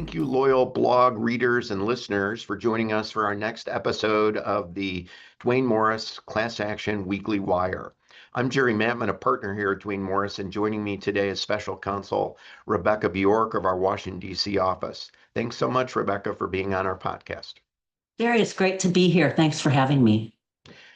Thank you, loyal blog readers and listeners, for joining us for our next episode of the Duane Morris Class Action Weekly Wire. I'm Jerry Maatman, a partner here at Duane Morris, and joining me today is special counsel Rebecca Bjork of our Washington, D.C. office. Thanks so much, Rebecca, for being on our podcast. Jerry, it's great to be here. Thanks for having me.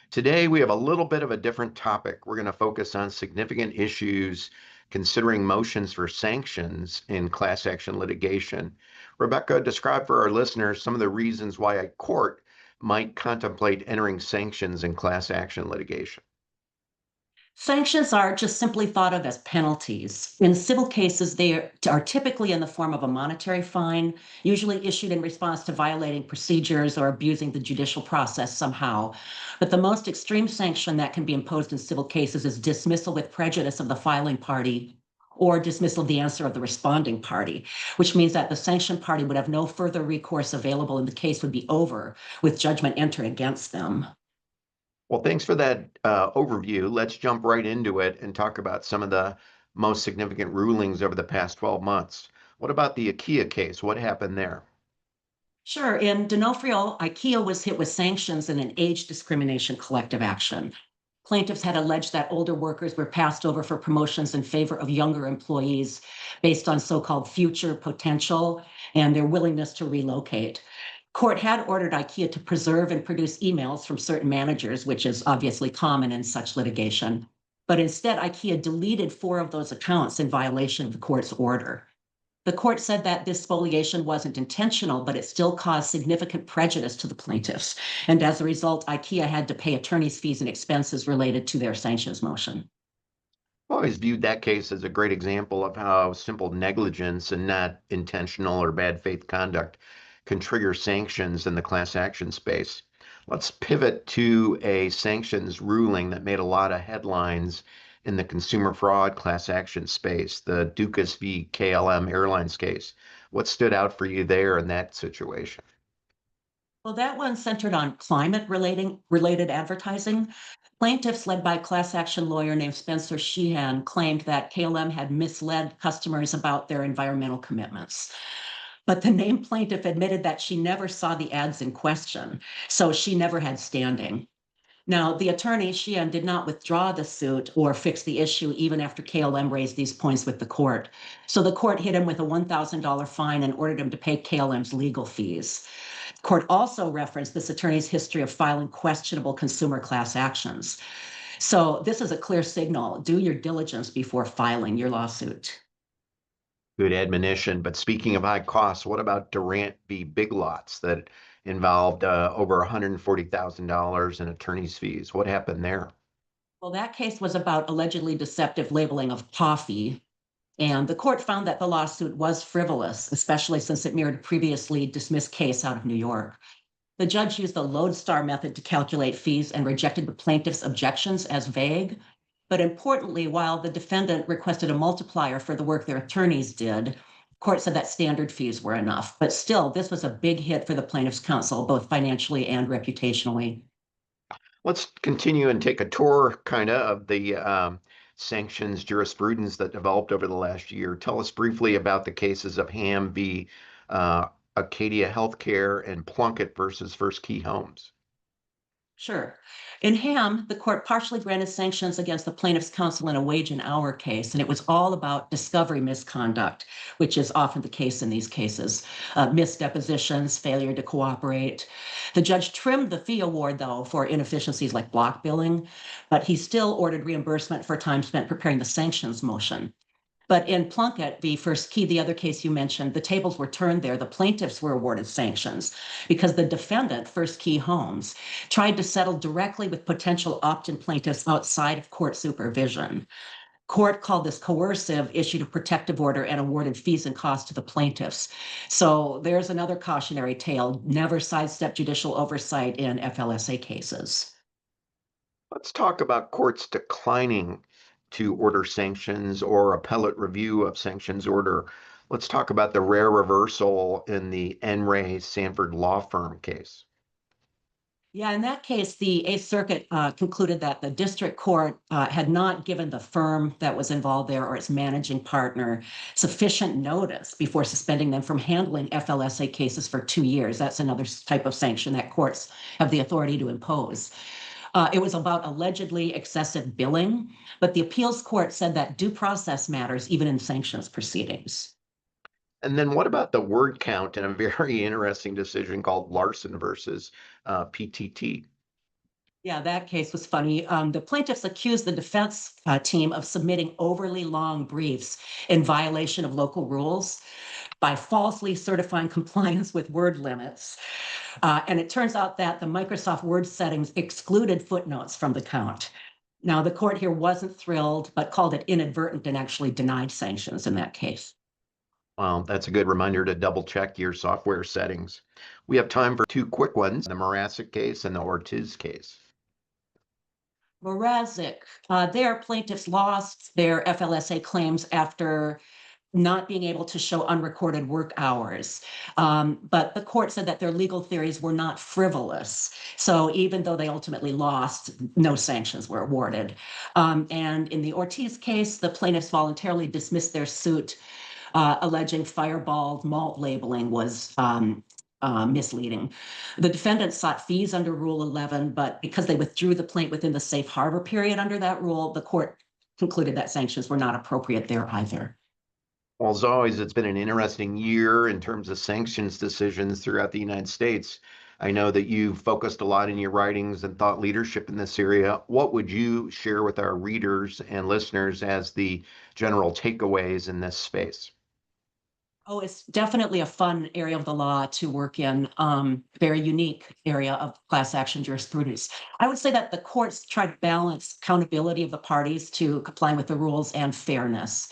Today, we have a little bit of a different topic. We're going to focus on significant issues considering motions for sanctions in class action litigation. Rebecca, describe for our listeners some of the reasons why a court might contemplate entering sanctions in class action litigation. Sanctions are just simply thought of as penalties. In civil cases, they are typically in the form of a monetary fine, usually issued in response to violating procedures or abusing the judicial process somehow. But the most extreme sanction that can be imposed in civil cases is dismissal with prejudice of the filing party or dismissal of the answer of the responding party, which means that the sanctioned party would have no further recourse available and the case would be over with judgment entered against them. Well, thanks for that overview. Let's jump right into it and talk about some of the most significant rulings over the past 12 months. What about the IKEA case? What happened there? Sure. In D'Onofrio, IKEA was hit with sanctions in an age discrimination collective action. Plaintiffs had alleged that older workers were passed over for promotions in favor of younger employees based on so-called future potential and their willingness to relocate. Court had ordered IKEA to preserve and produce emails from certain managers, which is obviously common in such litigation. But instead, IKEA deleted 4 of those accounts in violation of the court's order. The court said that this spoliation wasn't intentional, but it still caused significant prejudice to the plaintiffs. And as a result, IKEA had to pay attorney's fees and expenses related to their sanctions motion. I've always viewed that case as a great example of how simple negligence and not intentional or bad faith conduct can trigger sanctions in the class action space. Let's pivot to a sanctions ruling that made a lot of headlines in the consumer fraud class action space, the Dukas v. KLM Airlines case. What stood out for you there in that situation? Well, that one centered on climate related advertising. Plaintiffs, led by a class action lawyer named Spencer Sheehan, claimed that KLM had misled customers about their environmental commitments. But the named plaintiff admitted that she never saw the ads in question, so she never had standing. Now, the attorney, Sheehan, did not withdraw the suit or fix the issue even after KLM raised these points with the court. So the court hit him with a $1,000 fine and ordered him to pay KLM's legal fees. The court also referenced this attorney's history of filing questionable consumer class actions. So this is a clear signal. Do your diligence before filing your lawsuit. Good admonition. But speaking of high costs, what about Durant v. Big Lots that involved over $140,000 in attorney's fees? What happened there? Well, that case was about allegedly deceptive labeling of coffee. And the court found that the lawsuit was frivolous, especially since it mirrored a previously dismissed case out of New York. The judge used the lodestar method to calculate fees and rejected the plaintiff's objections as vague. But importantly, while the defendant requested a multiplier for the work their attorneys did, the court said that standard fees were enough. But still, this was a big hit for the plaintiff's counsel, both financially and reputationally. Let's continue and take a tour of the sanctions jurisprudence that developed over the last year. Tell us briefly about the cases of Ham v. Acadia Healthcare and Plunkett versus First Key Homes. Sure. In Ham, the court partially granted sanctions against the plaintiff's counsel in a wage and hour case, and it was all about discovery misconduct, which is often the case in these cases. Missed depositions, failure to cooperate. The judge trimmed the fee award, though, for inefficiencies like block billing, but he still ordered reimbursement for time spent preparing the sanctions motion. But in Plunkett v. First Key, the other case you mentioned, the tables were turned there. The plaintiffs were awarded sanctions because the defendant, First Key Homes, tried to settle directly with potential opt-in plaintiffs outside of court supervision. Court called this coercive, issued a protective order, and awarded fees and costs to the plaintiffs. So there's another cautionary tale. Never sidestep judicial oversight in FLSA cases. Let's talk about courts declining to order sanctions or appellate review of sanctions order. Let's talk about the rare reversal in the N. Ray Sanford law firm case. Yeah, in that case, the Eighth Circuit concluded that the district court had not given the firm that was involved there or its managing partner sufficient notice before suspending them from handling FLSA cases for 2 years. That's another type of sanction that courts have the authority to impose. It was about allegedly excessive billing, but the appeals court said that due process matters even in sanctions proceedings. And then what about the word count in a very interesting decision called Larson versus PTT? Yeah, that case was funny. The plaintiffs accused the defense team of submitting overly long briefs in violation of local rules by falsely certifying compliance with word limits. And it turns out that the Microsoft Word settings excluded footnotes from the count. Now, the court here wasn't thrilled, but called it inadvertent and actually denied sanctions in that case. Well, that's a good reminder to double check your software settings. We have time for two quick ones, the Morasic case and the Ortiz case. Morazic, their plaintiffs lost their FLSA claims after not being able to show unrecorded work hours. But the court said that their legal theories were not frivolous. So even though they ultimately lost, no sanctions were awarded. And in the Ortiz case, the plaintiffs voluntarily dismissed their suit, alleging fireball malt labeling was misleading. The defendants sought fees under Rule 11, but because they withdrew the plaint within the safe harbor period under that rule, the court concluded that sanctions were not appropriate there either. Well, as always, it's been an interesting year in terms of sanctions decisions throughout the United States. I know that you've focused a lot in your writings and thought leadership in this area. What would you share with our readers and listeners as the general takeaways in this space? Oh, it's definitely a fun area of the law to work in, very unique area of class action jurisprudence. I would say that the courts try to balance accountability of the parties to complying with the rules and fairness.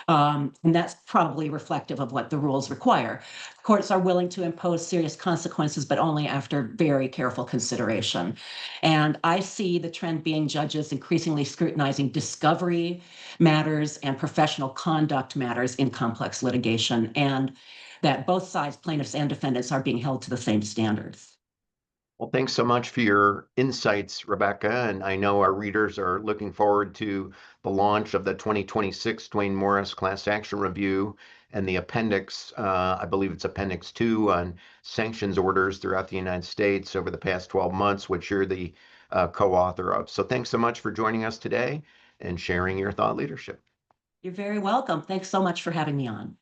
And that's probably reflective of what the rules require. Courts are willing to impose serious consequences, but only after very careful consideration. And I see the trend being judges increasingly scrutinizing discovery matters and professional conduct matters in complex litigation, and that both sides, plaintiffs and defendants, are being held to the same standards. Well, thanks so much for your insights, Rebecca. And I know our readers are looking forward to the launch of the 2026 Duane Morris Class Action Review and the appendix, I believe it's Appendix 2 on sanctions orders throughout the United States over the past 12 months, which you're the co-author of. So thanks so much for joining us today and sharing your thought leadership. You're very welcome. Thanks so much for having me on.